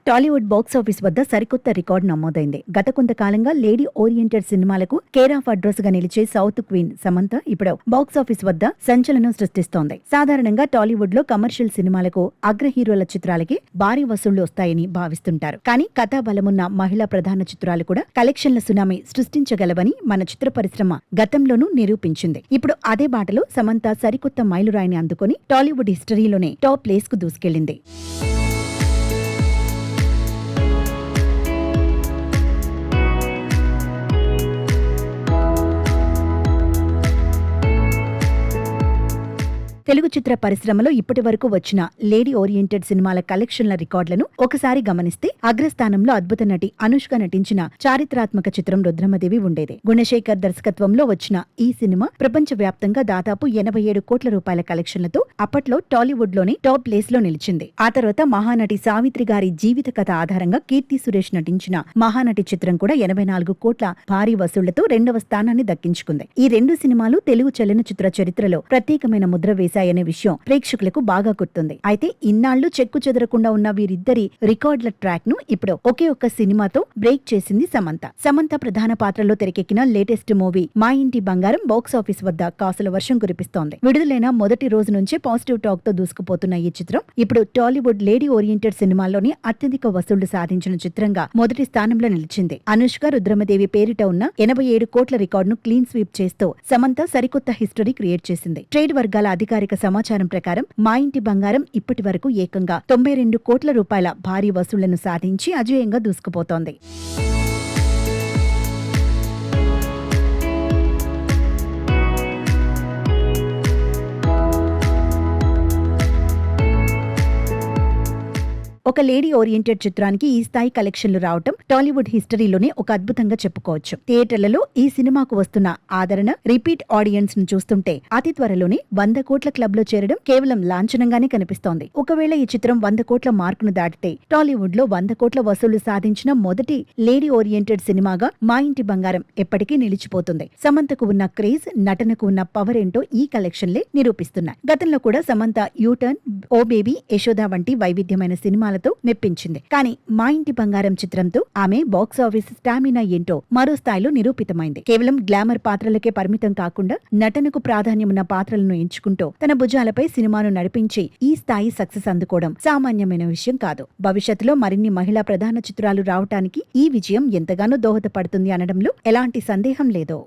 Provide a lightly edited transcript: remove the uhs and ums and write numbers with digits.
Tollywood box office వద్ద సరికొత్త record నమోదైంది. గత కొంతకాలంగా లేడీ ఓరియంటెడ్ సినిమాలకు కేర్ ఆఫ్ అడ్రస్ గా నిలిచే సౌత్ క్వీన్ సమంత ఇప్పుడు బాక్సాఫీస్ వద్ద సంచలనం సృష్టిస్తోంది. సాధారణంగా టాలీవుడ్ లో కమర్షియల్ సినిమాలకు అగ్ర హీరోల చిత్రాలకి భారీ వసూళ్లు వస్తాయని భావిస్తుంటారు. కానీ కథా బలమున్న మహిళా ప్రధాన చిత్రాలు కూడా కలెక్షన్ల సునామీ సృష్టించగలవని మన చిత్ర పరిశ్రమ గతంలోనూ నిరూపించింది. ఇప్పుడు అదే బాటలో సమంత సరికొత్త మైలురాయిని అందుకొని టాలీవుడ్ హిస్టరీలోనే టాప్ ప్లేస్ కు దూసుకెళ్లింది. తెలుగు చిత్ర పరిశ్రమలో ఇప్పటి వరకు వచ్చిన లేడీ ఓరియంటెడ్ సినిమాల కలెక్షన్ల రికార్డులను ఒకసారి గమనిస్తే అగ్రస్థానంలో అద్భుత నటి అనుష్క నటించిన చారిత్రాత్మక చిత్రం రుద్రమదేవి ఉండేది. గుణశేఖర్ దర్శకత్వంలో వచ్చిన ఈ సినిమా ప్రపంచ వ్యాప్తంగా దాదాపు 87 కోట్ల రూపాయల కలెక్షన్లతో అప్పట్లో టాలీవుడ్ లోని టాప్ ప్లేస్ లో నిలిచింది. ఆ తర్వాత మహానటి సావిత్రి గారి జీవిత కథ ఆధారంగా కీర్తి సురేష్ నటించిన మహానటి చిత్రం కూడా 84 కోట్ల భారీ వసూళ్లతో 2వ స్థానాన్ని దక్కించుకుంది. ఈ రెండు సినిమాలు తెలుగు చలనచిత్ర చరిత్రలో ప్రత్యేకమైన ముద్ర అనే విషయం ప్రేక్షకులకు బాగా గుర్తుంది. అయితే ఇన్నాళ్లు చెక్కు చెదరకుండా ఉన్న వీరిద్దరి రికార్డుల ట్రాక్ ను ఇప్పుడు ఒకే ఒక్క సినిమాతో బ్రేక్ చేసింది సమంత. సమంత ప్రధాన పాత్రలో తెరకెక్కిన లేటెస్ట్ మూవీ మా ఇంటి బంగారం బాక్సాఫీస్ వద్ద కాసుల వర్షం కురిపిస్తోంది. విడుదలైన మొదటి రోజు నుంచే పాజిటివ్ టాక్ తో దూసుకుపోతున్న ఈ చిత్రం ఇప్పుడు టాలీవుడ్ లేడీ ఓరియంటెడ్ సినిమాల్లోని అత్యధిక వసూళ్లు సాధించిన చిత్రంగా మొదటి స్థానంలో నిలిచింది. అనుష్క రుద్రమదేవి పేరిట ఉన్న 87 కోట్ల రికార్డును క్లీన్ స్వీప్ చేస్తూ సమంత సరికొత్త హిస్టరీ క్రియేట్ చేసింది. ట్రేడ్ వర్గాల అధికారిక సమాచారం ప్రకారం మా ఇంటి బంగారం ఇప్పటి వరకు ఏకంగా 92 కోట్ల రూపాయల భారీ వసూళ్లను సాధించి అజేయంగా దూసుకుపోతోంది. ఒక లేడీ ఓరియంటెడ్ చిత్రానికి ఈ స్థాయి కలెక్షన్లు రావటం టాలీవుడ్ హిస్టరీలోనే ఒక అద్భుతంగా చెప్పుకోవచ్చు. థియేటర్లలో ఈ సినిమాకు వస్తున్న ఆదరణ, రిపీట్ ఆడియన్స్ ను చూస్తుంటే అతి త్వరలోనే 100 కోట్ల క్లబ్ లో చేరడం కేవలం లాంఛనంగానే కనిపిస్తోంది. ఒకవేళ ఈ చిత్రం 100 కోట్ల మార్కును దాటితే టాలీవుడ్ లో 100 కోట్ల వసూళ్లు సాధించిన మొదటి లేడీ ఓరియంటెడ్ సినిమాగా మా ఇంటి బంగారం ఎప్పటికీ నిలిచిపోతుంది. సమంతకు ఉన్న క్రేజ్, నటనకు ఉన్న పవర్ ఏంటో ఈ కలెక్షన్లే నిరూపిస్తున్నాయి. గతంలో కూడా సమంత యూటర్న్, ఓ బేబీ, యశోద వంటి వైవిధ్యమైన సినిమాలతో మెప్పించింది. కానీ మా ఇంటి బంగారం చిత్రంతో ఆమె బాక్సాఫీస్ స్టామినా ఏంటో మరో స్థాయిలో నిరూపితమైంది. కేవలం గ్లామర్ పాత్రలకే పరిమితం కాకుండా నటనకు ప్రాధాన్యమున్న పాత్రలను ఎంచుకుంటూ తన భుజాలపై సినిమాను నడిపించి ఈ స్థాయి సక్సెస్ అందుకోవడం సామాన్యమైన విషయం కాదు. భవిష్యత్తులో మరిన్ని మహిళా ప్రధాన చిత్రాలు రావటానికి ఈ విజయం ఎంతగానో దోహదపడుతుంది అనడంలో ఎలాంటి సందేహం లేదు.